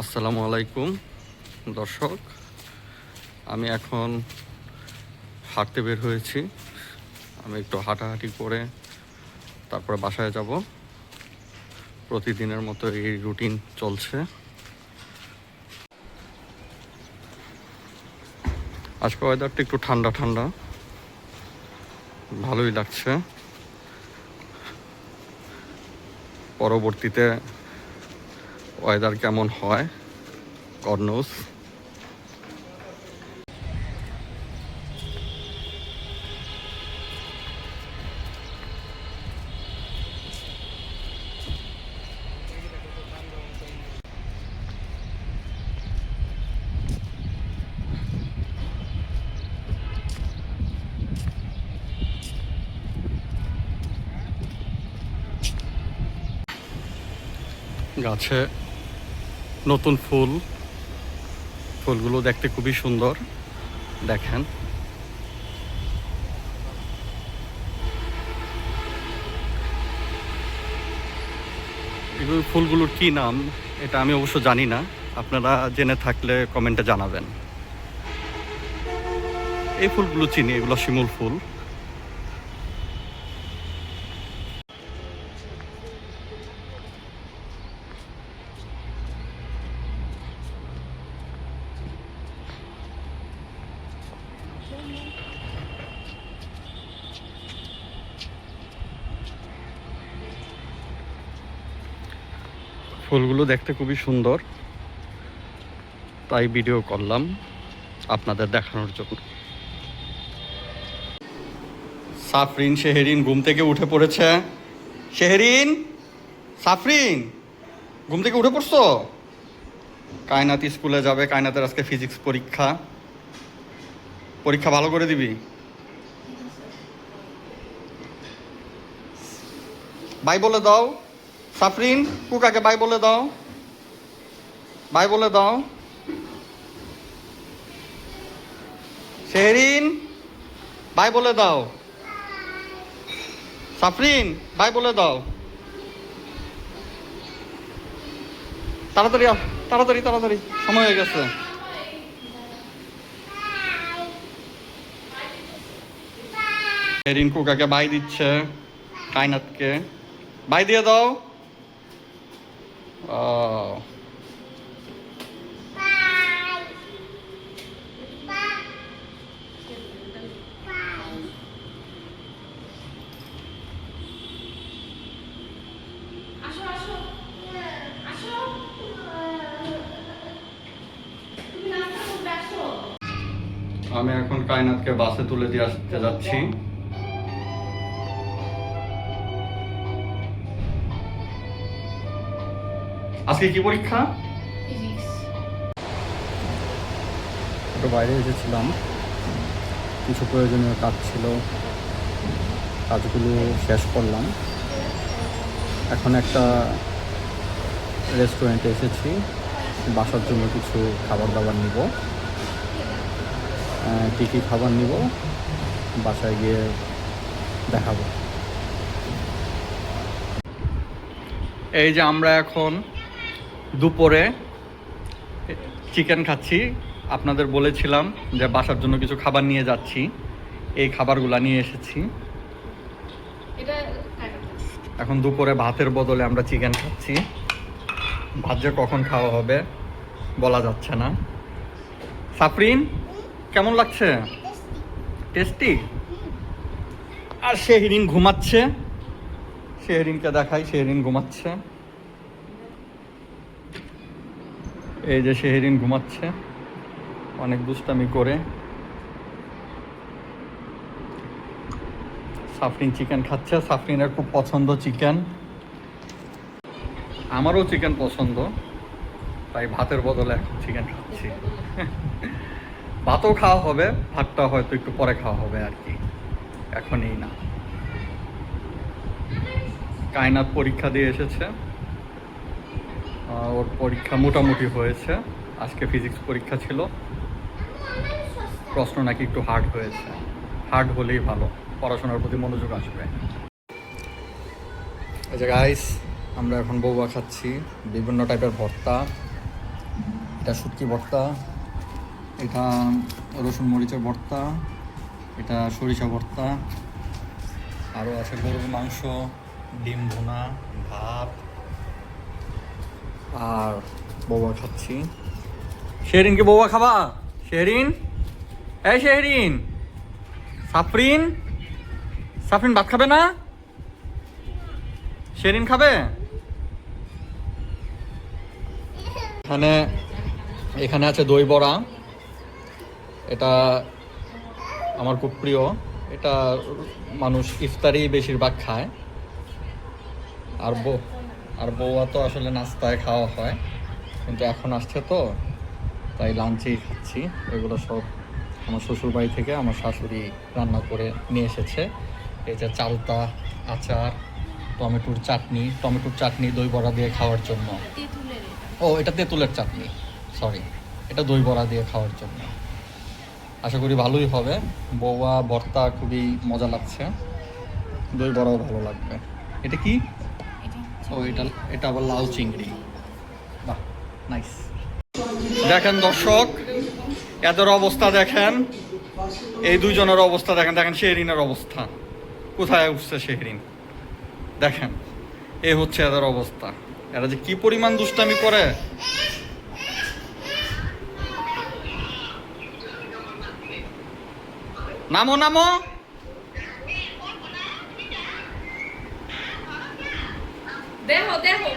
আসসালামু আলাইকুম দর্শক, আমি এখন হাঁটতে বের হয়েছি। আমি একটু হাঁটাহাঁটি করে তারপরে বাসায় যাব। প্রতিদিনের মতো এই রুটিন চলছে। আজকে ওয়েদারটা একটু ঠান্ডা ঠান্ডা, ভালোই লাগছে। পরবর্তীতে ওয়েদার কেমন হয় গড নোস। গাছে নতুন ফুলগুলো দেখতে খুবই সুন্দর। দেখেন, এগুলো ফুলগুলোর কি নাম এটা আমি অবশ্য জানি না। আপনারা জেনে থাকলে কমেন্টে জানাবেন। এই ফুলগুলো চিনি, এগুলো শিমুল ফুল। ফুলগুলো দেখতে খুবই সুন্দর, তাই ভিডিও করলাম আপনাদের দেখানোর জন্য। সাফরিন শেহরিন ঘুম থেকে উঠে পড়েছে। শেহরিন, সাফরিন, ঘুম থেকে উঠে পড়ছো? কায়নাত স্কুলে যাবে। কায়নাতের আজকে ফিজিক্স পরীক্ষা। পরীক্ষা ভালো করে দিবি। বাই বলে দাও। সাফরিন, কুকাকে বাই বলে দাও। বাই বলে দাও। শেহরিন, বাই বলে দাও। সাফরিন, বাই বলে দাও। তাড়াতাড়ি তাড়াতাড়ি তাড়াতাড়ি, সময় হয়ে গেছে। শেহরিন কুকাকে বাই দিচ্ছে, কায়নাতকে বাই দিয়ে দাও। আমি এখন কায়নাতকে বাসে তুলে দিয়ে আসতে যাচ্ছি। আজকে কি পরীক্ষা? একটু বাইরে এসেছিলাম, কিছু প্রয়োজনীয় কাজ ছিল, কাজগুলো শেষ করলাম। এখন একটা রেস্টুরেন্টে এসেছি, বাসার জন্য কিছু খাবার দাবার নিব। কী কী খাবার নিব বাসায় গিয়ে দেখাবো। এই যে আমরা এখন দুপুরে চিকেন খাচ্ছি। আপনাদের বলেছিলাম যে বাসার জন্য কিছু খাবার নিয়ে যাচ্ছি, এই খাবারগুলা নিয়ে এসেছি। এখন দুপুরে ভাতের বদলে আমরা চিকেন খাচ্ছি। ভাত যে কখন খাওয়া হবে বলা যাচ্ছে না। সাফরিন, কেমন লাগছে? টেস্টি। আর শেহরিন ঘুমাচ্ছে। শেহরিনকে দেখাই, শেহরিন ঘুমাচ্ছে। এই যে শেহরিন ঘুমাচ্ছে অনেক দুষ্টামি করে। সাফরিন চিকেন খাচ্ছে। সাফরিনের খুব পছন্দ চিকেন, আমারও চিকেন পছন্দ, তাই ভাতের বদলে চিকেন খাচ্ছি। ভাতও খাওয়া হবে, ভাতটা হয়তো একটু পরে খাওয়া হবে আর কি, এখনই না। কায়নাত পরীক্ষা দিয়ে এসেছে, ওর পরীক্ষা মোটামুটি হয়েছে। আজকে ফিজিক্স পরীক্ষা ছিল, প্রশ্ন নাকি একটু হার্ড হয়েছে। হার্ড হলেই ভালো, পড়াশোনার প্রতি মনোযোগ আসবে। এই যে গাইস, আমরা এখন বউয়া খাচ্ছি, বিভিন্ন টাইপের ভর্তা, এটা শুটকি ভর্তা, এটা রসুন মরিচের ভর্তা, এটা সরিষা ভর্তা, আরও আছে গরুর মাংস, ডিম ভুনা, ভাত, আর বউয়া খাচ্ছি। শেহরিনকে বউয়া খাবা? শেহরিন, এই শেহরিন, সাফরিন, সাফরিন ভাত খাবে না? শেহরিন খাবে? এখানে আছে দই বড়া, এটা আমার খুব প্রিয়, এটা মানুষ ইফতারি বেশিরভাগ খায়। আর বউয়া তো আসলে নাস্তায় খাওয়া হয়, কিন্তু এখন আসছে তো তাই লাঞ্চেই খাচ্ছি। এগুলো সব আমার শ্বশুরবাড়ি থেকে আমার শাশুড়ি রান্না করে নিয়ে এসেছে। এই যে চালতা, আচার, টমেটোর চাটনি দই বড়া দিয়ে খাওয়ার জন্য। ও, এটা তেঁতুলের চাটনি, সরি, এটা দই বড়া দিয়ে খাওয়ার জন্য। আশা করি ভালোই হবে। বউয়া ভর্তা খুবই মজা লাগছে, দই বড়াও ভালো লাগবে। এটা কি? ও, এটা আবার লাউ চিংড়ি। বাহ, নাইস। দেখেন দর্শক, এদের অবস্থা দেখেন, এই দুইজনের অবস্থা দেখেন। দেখেন শেহরিনের অবস্থা, কোথায় উঠছে শেহরিন, দেখেন। এই হচ্ছে এদের অবস্থা। এরা যে কি পরিমাণ দুষ্টামি করে। নামো নামো, দেখো দেখো